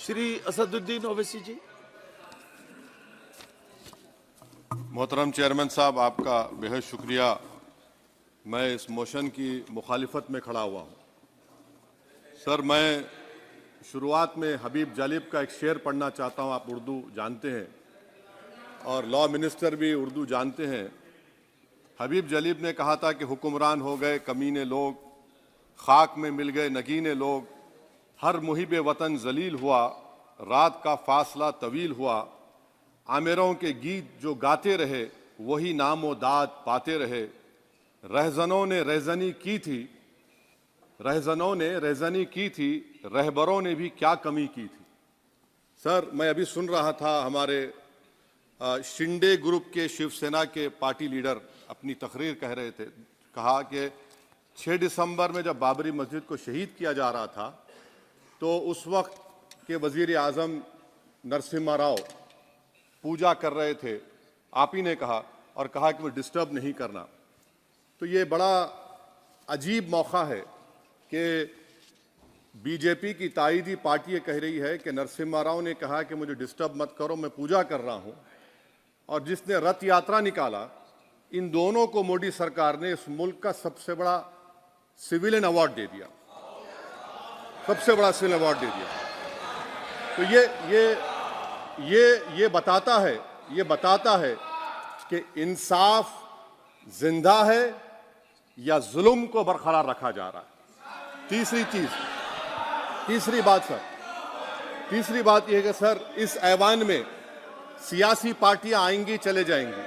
श्री असदुद्दीन ओवैसी जी। मोहतरम चेयरमैन साहब, आपका बेहद शुक्रिया। मैं इस मोशन की मुखालिफत में खड़ा हुआ हूँ। सर, मैं शुरुआत में हबीब जालिब का एक शेर पढ़ना चाहता हूँ। आप उर्दू जानते हैं और लॉ मिनिस्टर भी उर्दू जानते हैं। हबीब जालिब ने कहा था कि हुक्मरान हो गए कमीने लोग, खाक में मिल गए नगीने लोग, हर मुहिब वतन जलील हुआ, रात का फासला तवील हुआ, आमिरों के गीत जो गाते रहे वही नामो दाद पाते रहे, रहजनों ने रेजनी की थी, रहजनों ने रेजनी की थी, रहबरों ने भी क्या कमी की थी। सर, मैं अभी सुन रहा था हमारे शिंदे ग्रुप के शिवसेना के पार्टी लीडर अपनी तकरीर कह रहे थे। कहा कि 6 दिसंबर में जब बाबरी मस्जिद को शहीद किया जा रहा था तो उस वक्त के वजीर आजम नरसिम्हा राव पूजा कर रहे थे, आप ही ने कहा, और कहा कि वो डिस्टर्ब नहीं करना। तो ये बड़ा अजीब मौका है कि बीजेपी की ताईदी पार्टी ये कह रही है कि नरसिम्हा राव ने कहा कि मुझे डिस्टर्ब मत करो, मैं पूजा कर रहा हूं, और जिसने रथ यात्रा निकाला, इन दोनों को मोदी सरकार ने इस मुल्क का सबसे बड़ा सिविलियन अवार्ड दे दिया, सबसे बड़ा सिविलियन अवार्ड दे दिया। तो ये बताता है कि इंसाफ जिंदा है या जुल्म को बरकरार रखा जा रहा है। तीसरी बात यह है कि सर, इस ऐवान में सियासी पार्टियां आएंगी चले जाएंगी,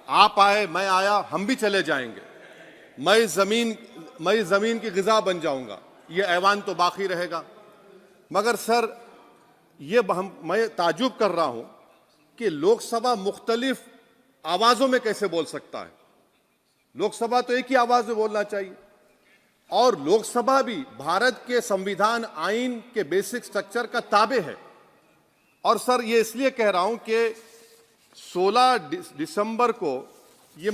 आप आए मैं आया हम भी चले जाएंगे, मैं जमीन की गिजा बन जाऊंगा, ये ऐवान तो बाकी रहेगा। मगर सर, मैं ताजुब कर रहा हूं कि लोकसभा मुख्तलिफ आवाजों में कैसे बोल सकता है। लोकसभा तो एक ही आवाज में बोलना चाहिए, और लोकसभा भी भारत के संविधान आइन के बेसिक स्ट्रक्चर का ताबे है। और सर, ये इसलिए कह रहा हूं कि 16 दिसंबर को ये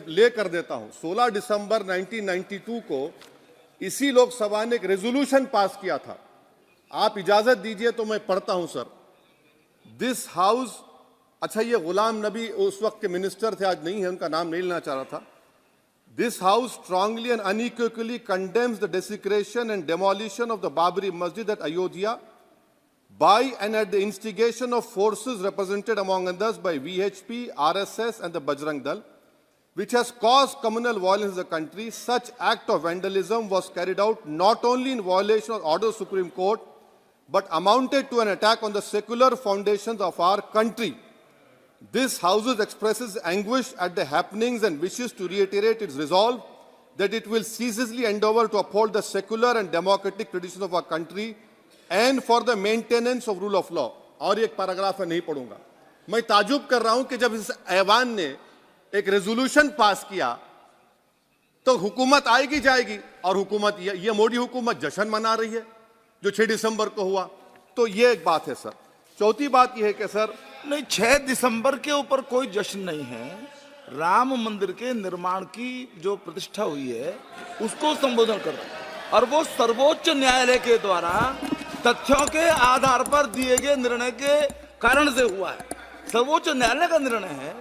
ले कर देता हूं, 16 दिसंबर 1992 को इसी लोकसभा ने एक रेजोल्यूशन पास किया था। आप इजाजत दीजिए तो मैं पढ़ता हूं सर। दिस हाउस, अच्छा, ये गुलाम नबी उस वक्त के मिनिस्टर थे, आज नहीं है, उनका नाम नहीं लेना चाह रहा था। This house strongly and unequivocally condemns the desecration and demolition of the Babri Masjid at Ayodhya by and at the instigation of forces represented among others by VHP, RSS and the Bajrang Dal, which has caused communal violence in the country. Such act of vandalism was carried out not only in violation of order of the Supreme Court, but amounted to an attack on the secular foundations of our country. This House expresses anguish at the happenings and wishes to reiterate its resolve that it will ceaselessly endeavor to uphold the secular and democratic traditions of our country and for the maintenance of rule of law. और एक paragraph मैं नहीं पढ़ूंगा। मैं ताजुब कर रहा हूं कि जब इस ऐवान ने एक रेजोल्यूशन पास किया तो हुकूमत आएगी जाएगी, और हुकूमत ये मोदी हुकूमत जश्न मना रही है जो 6 दिसंबर को हुआ। तो ये एक बात है सर। चौथी बात यह है कि सर, नहीं, 6 दिसंबर के ऊपर कोई जश्न नहीं है। राम मंदिर के निर्माण की जो प्रतिष्ठा हुई है उसको संबोधन कर, और वो सर्वोच्च न्यायालय के द्वारा तथ्यों के आधार पर दिए गए निर्णय के कारण से हुआ है। सर्वोच्च न्यायालय का निर्णय है,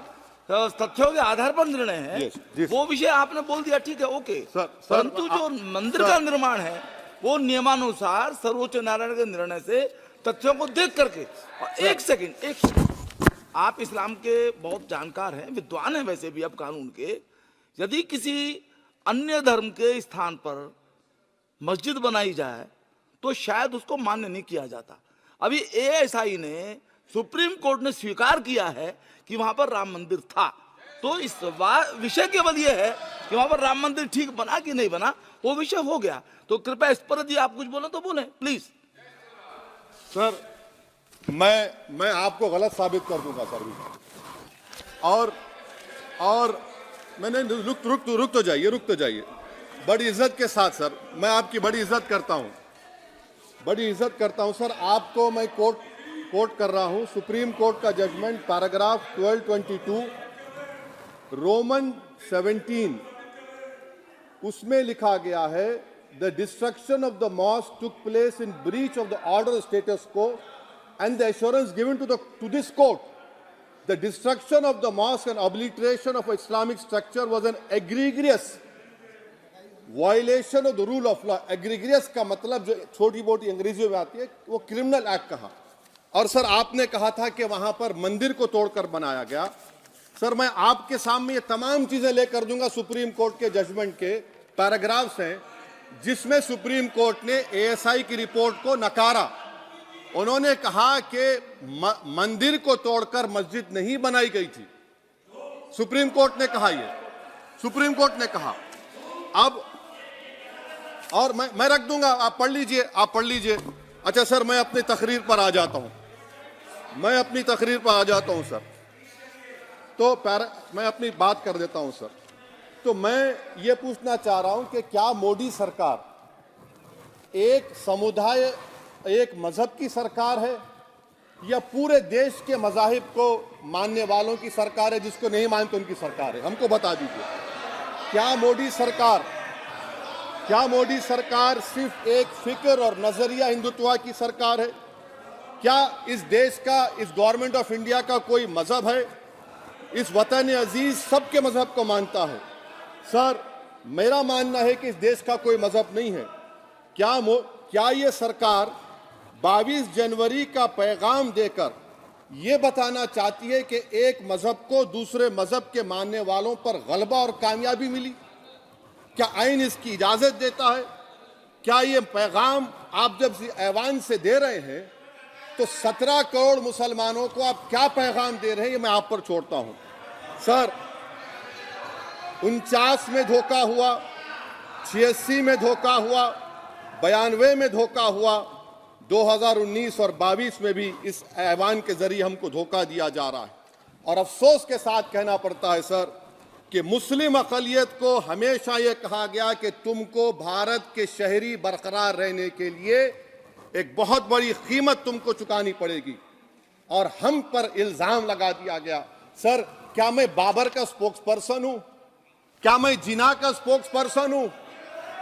तथ्यों के आधार पर निर्णय है। वो विषय आपने बोल दिया, ठीक है, ओके। परंतु जो मंदिर का निर्माण है वो नियमानुसार सर्वोच्च न्यायालय के निर्णय से तथ्यों को देख करके। एक सेकंड, आप इस्लाम के बहुत जानकार हैं, विद्वान हैं वैसे भी अब कानून के। यदि किसी अन्य धर्म के स्थान पर मस्जिद बनाई जाए तो शायद उसको मान्य नहीं किया जाता। अभी एएसआई ने, सुप्रीम कोर्ट ने स्वीकार किया है कि वहां पर राम मंदिर था। तो इस विषय केवल यह है कि वहां पर राम मंदिर ठीक बना कि नहीं बना, वो विषय हो गया। तो कृपया इस पर यदि आप कुछ बोले तो बोलें प्लीज। सर, मैं आपको गलत साबित कर दूंगा सर भी। और मैंने रुक तो जाइए बड़ी इज्जत के साथ सर, मैं आपकी बड़ी इज्जत करता हूं सर। आपको मैं कोट कर रहा हूं सुप्रीम कोर्ट का जजमेंट, पैराग्राफ 1222 रोमन 17, उसमें लिखा गया है, the destruction of the mosque took place in breach of the order status को and the assurance given to this court, the destruction of the mosque and obliteration of Islamic structure was an egregious violation of the rule of law. Egregious का मतलब जो छोटी मोटी अंग्रेजी में आती है वो क्रिमिनल एक्ट कहा। और सर आपने कहा था कि वहां पर मंदिर को तोड़कर बनाया गया। सर मैं आपके सामने ये तमाम चीजें लेकर दूंगा, सुप्रीम कोर्ट के जजमेंट के पैराग्राफ्स हैं जिसमें सुप्रीम कोर्ट ने एएसआई की रिपोर्ट को नकारा। उन्होंने कहा कि मंदिर को तोड़कर मस्जिद नहीं बनाई गई थी। सुप्रीम कोर्ट ने कहा, ये सुप्रीम कोर्ट ने कहा। अब और मैं रख दूंगा, आप पढ़ लीजिए, आप पढ़ लीजिए। अच्छा सर मैं अपनी तकरीर पर आ जाता हूं, मैं अपनी तकरीर पर आ जाता हूं सर। तो मैं अपनी बात कर देता हूं सर। तो मैं ये पूछना चाह रहा हूं कि क्या मोदी सरकार एक समुदाय, एक मजहब की सरकार है या पूरे देश के मजाहिब को मानने वालों की सरकार है? जिसको नहीं मानते उनकी सरकार है, हमको बता दीजिए। क्या मोदी सरकार सिर्फ एक फिक्र और नजरिया हिंदुत्व की सरकार है? क्या इस देश का, इस गवर्नमेंट ऑफ इंडिया का कोई मजहब है? इस वतन अजीज सबके मजहब को मानता है। सर मेरा मानना है कि इस देश का कोई मजहब नहीं है। क्या ये सरकार 22 जनवरी का पैगाम देकर ये बताना चाहती है कि एक मजहब को दूसरे मजहब के मानने वालों पर गलबा और कामयाबी मिली? क्या आइन इसकी इजाजत देता है? क्या ये पैगाम आप जब ऐवान से दे रहे हैं तो 17 करोड़ मुसलमानों को आप क्या पैगाम दे रहे हैं, ये मैं आप पर छोड़ता हूं। सर 49 में धोखा हुआ, 86 में धोखा हुआ, 92 में धोखा हुआ, 2019 और 22 में भी इस ऐवान के जरिए हमको धोखा दिया जा रहा है। और अफसोस के साथ कहना पड़ता है सर कि मुस्लिम अक़लियत को हमेशा ये कहा गया कि तुमको भारत के शहरी बरकरार रहने के लिए एक बहुत बड़ी कीमत तुमको चुकानी पड़ेगी, और हम पर इल्जाम लगा दिया गया। सर क्या मैं बाबर का स्पोक्स पर्सन हूं? क्या मैं जिना का स्पोक्स पर्सन हूं?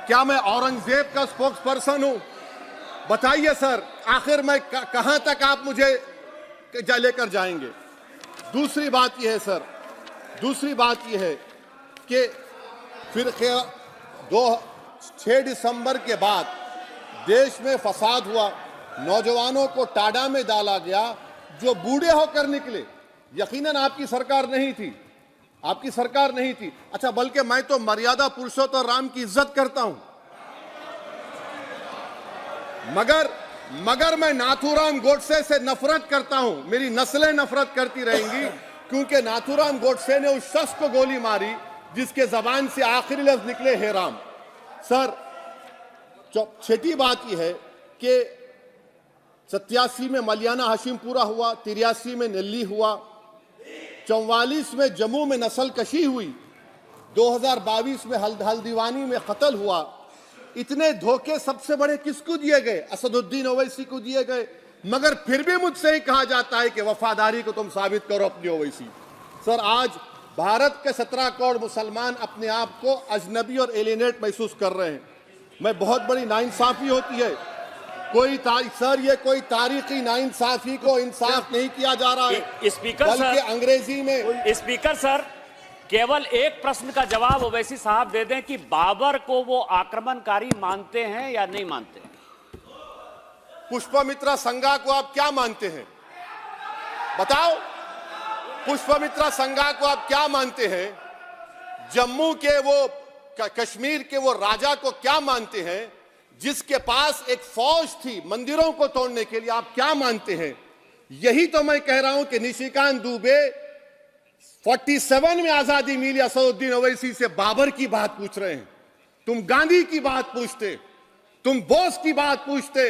क्या मैं औरंगजेब का स्पोक्स पर्सन हूं? बताइए सर, आखिर मैं कहां तक आप मुझे लेकर जाएंगे? दूसरी बात यह है सर, दूसरी बात यह है कि फिर 6 दिसंबर के बाद देश में फसाद हुआ, नौजवानों को टाडा में डाला गया जो बूढ़े होकर निकले। यकीनन आपकी सरकार नहीं थी, आपकी सरकार नहीं थी। अच्छा बल्कि मैं तो मर्यादा पुरुषोत्तम राम की इज्जत करता हूं, मगर मैं नाथूराम गोडसे से नफरत करता हूं। मेरी नस्लें नफरत करती रहेंगी क्योंकि नाथूराम गोडसे ने उस शख्स को गोली मारी जिसके जबान से आखिरी लफ्ज निकले हे राम। सर छठी बात यह है कि 87 में मलियाना हाशिमपुरा हुआ, 83 में नेल्ली हुआ, 44 में जम्मू में नस्ल कशी हुई, 2022 में हल्दीवानी में कत्ल हुआ। इतने धोखे सबसे बड़े किसको दिए गए? असदुद्दीन ओवैसी को दिए गए। मगर फिर भी मुझसे ही कहा जाता है कि वफादारी को तुम साबित करो अपनी ओवैसी। सर आज भारत के 17 करोड़ मुसलमान अपने आप को अजनबी और एलिनेट महसूस कर रहे हैं। मैं बहुत बड़ी नाइंसाफी होती है, सर ये कोई तारीखी नाइंसाफी को इंसाफ नहीं किया जा रहा है। स्पीकर बल्कि सर, अंग्रेजी में स्पीकर सर केवल एक प्रश्न का जवाब ओवैसी साहब दे दें कि बाबर को वो आक्रमणकारी मानते हैं या नहीं मानते? पुष्पमित्रा संघा को आप क्या मानते हैं? बताओ, पुष्पमित्रा संघा को आप क्या मानते हैं? जम्मू के वो, कश्मीर के वो राजा को क्या मानते हैं जिसके पास एक फौज थी मंदिरों को तोड़ने के लिए? आप क्या मानते हैं? यही तो मैं कह रहा हूं कि निशिकांत दुबे 47 में आजादी मिली, असदुद्दीन ओवैसी से बाबर की बात पूछ रहे हैं। तुम गांधी की बात पूछते, तुम बोस की बात पूछते,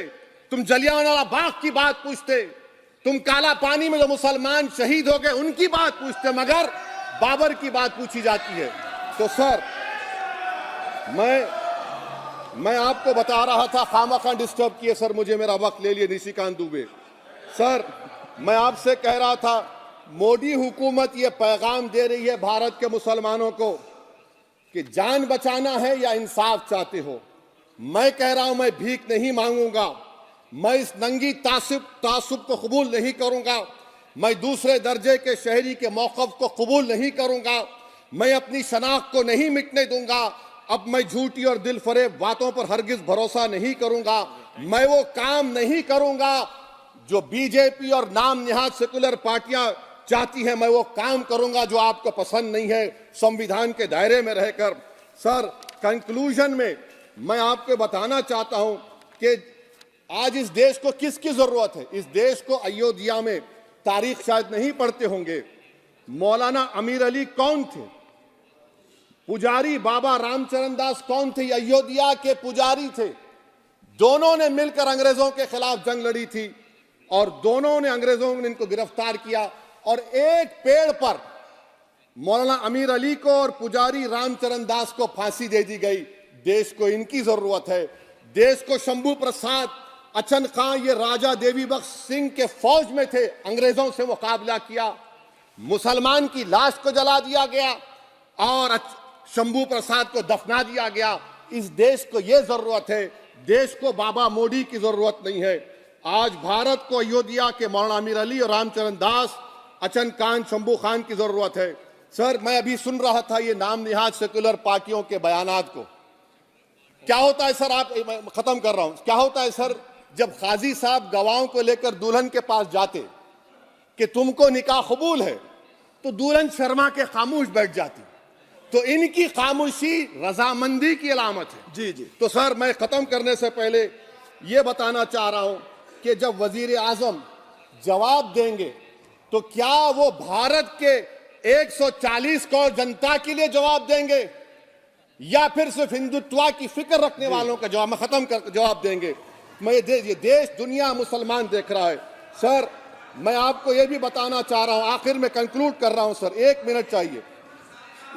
तुम जलियांवाला बाग की बात पूछते, तुम काला पानी में जो मुसलमान शहीद हो गए उनकी बात पूछते, मगर बाबर की बात पूछी जाती है। तो सर मैं आपको बता रहा था, खामखा डिस्टर्ब किए सर, मुझे मेरा वक्त ले लिए निशिकांत दुबे। सर मैं आपसे कह रहा था, मोदी हुकूमत ये पैगाम दे रही है भारत के मुसलमानों को कि जान बचाना है या इंसाफ चाहते हो। मैं कह रहा हूं मैं भीख नहीं मांगूंगा, मैं इस नंगी तासुब को कबूल नहीं करूंगा। मैं दूसरे दर्जे के शहरी के मौक़िफ़ को कबूल नहीं करूंगा। मैं अपनी शनाख्त को नहीं मिटने दूंगा। अब मैं झूठी और दिल फरेब बातों पर हरगिज भरोसा नहीं करूंगा। मैं वो काम नहीं करूंगा जो बीजेपी और नाम निहाद सेकुलर पार्टियां चाहती हैं। मैं वो काम करूंगा जो आपको पसंद नहीं है, संविधान के दायरे में रहकर। सर, कंक्लूजन में मैं आपको बताना चाहता हूं कि आज इस देश को किसकी जरूरत है। इस देश को अयोध्या में, तारीख शायद नहीं पढ़ते होंगे, मौलाना अमीर अली कौन थे, पुजारी बाबा रामचरण दास कौन थे, अयोध्या के पुजारी थे। दोनों ने मिलकर अंग्रेजों के खिलाफ जंग लड़ी थी और दोनों ने, अंग्रेजों ने इनको गिरफ्तार किया और एक पेड़ पर मौलाना अमीर अली को और पुजारी रामचरण दास को फांसी दे दी गई। देश को इनकी जरूरत है। देश को शंभू प्रसाद, अचन खां, ये राजा देवी बख्श सिंह के फौज में थे, अंग्रेजों से मुकाबला किया। मुसलमान की लाश को जला दिया गया और शंभू प्रसाद को दफना दिया गया। इस देश को यह जरूरत है। देश को बाबा मोदी की जरूरत नहीं है। आज भारत को अयोध्या के मौलाना अमीर अली और रामचरण दास, अचन खान, शंभू खान की जरूरत है। सर, मैं अभी सुन रहा था ये नाम निहाद सेकुलर पार्टियों के बयानात को। क्या होता है सर, आप, खत्म कर रहा हूं, क्या होता है सर, जब काजी साहब गवाहों को लेकर दुल्हन के पास जाते कि तुमको निकाह कबूल है, तो दुल्हन शर्मा के खामोश बैठ जाती। तो इनकी खामोशी रजामंदी की अलामत है। जी जी। तो सर, मैं खत्म करने से पहले यह बताना चाह रहा हूं कि जब वजीर आजम जवाब देंगे तो क्या वो भारत के 140 करोड़ जनता के लिए जवाब देंगे या फिर सिर्फ हिंदुत्व की फिक्र रखने वालों का जवाब, मैं खत्म कर जवाब देंगे। मैं ये देश, दुनिया, मुसलमान देख रहा है। सर, मैं आपको यह भी बताना चाह रहा हूं, आखिर में कंक्लूड कर रहा हूं सर, 1 मिनट चाहिए,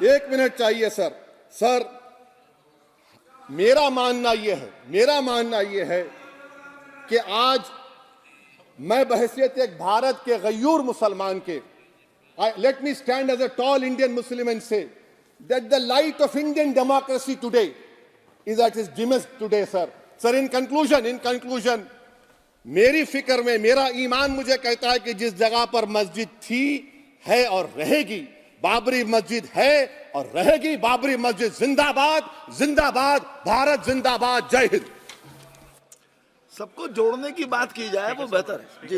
1 मिनट चाहिए सर। सर, मेरा मानना यह है कि आज मैं बहैसियत एक भारत के गयूर मुसलमान के, let me stand as a tall Indian Muslim and say that the light of Indian democracy today is at its dimmest today, sir. Sir, in conclusion, मेरी फिक्र में, मेरा ईमान मुझे कहता है कि जिस जगह पर मस्जिद थी, है और रहेगी, बाबरी मस्जिद है और रहेगी। बाबरी मस्जिद जिंदाबाद, जिंदाबाद, भारत जिंदाबाद, जय हिंद। सबको जोड़ने की बात की जाए वो बेहतर है। जी।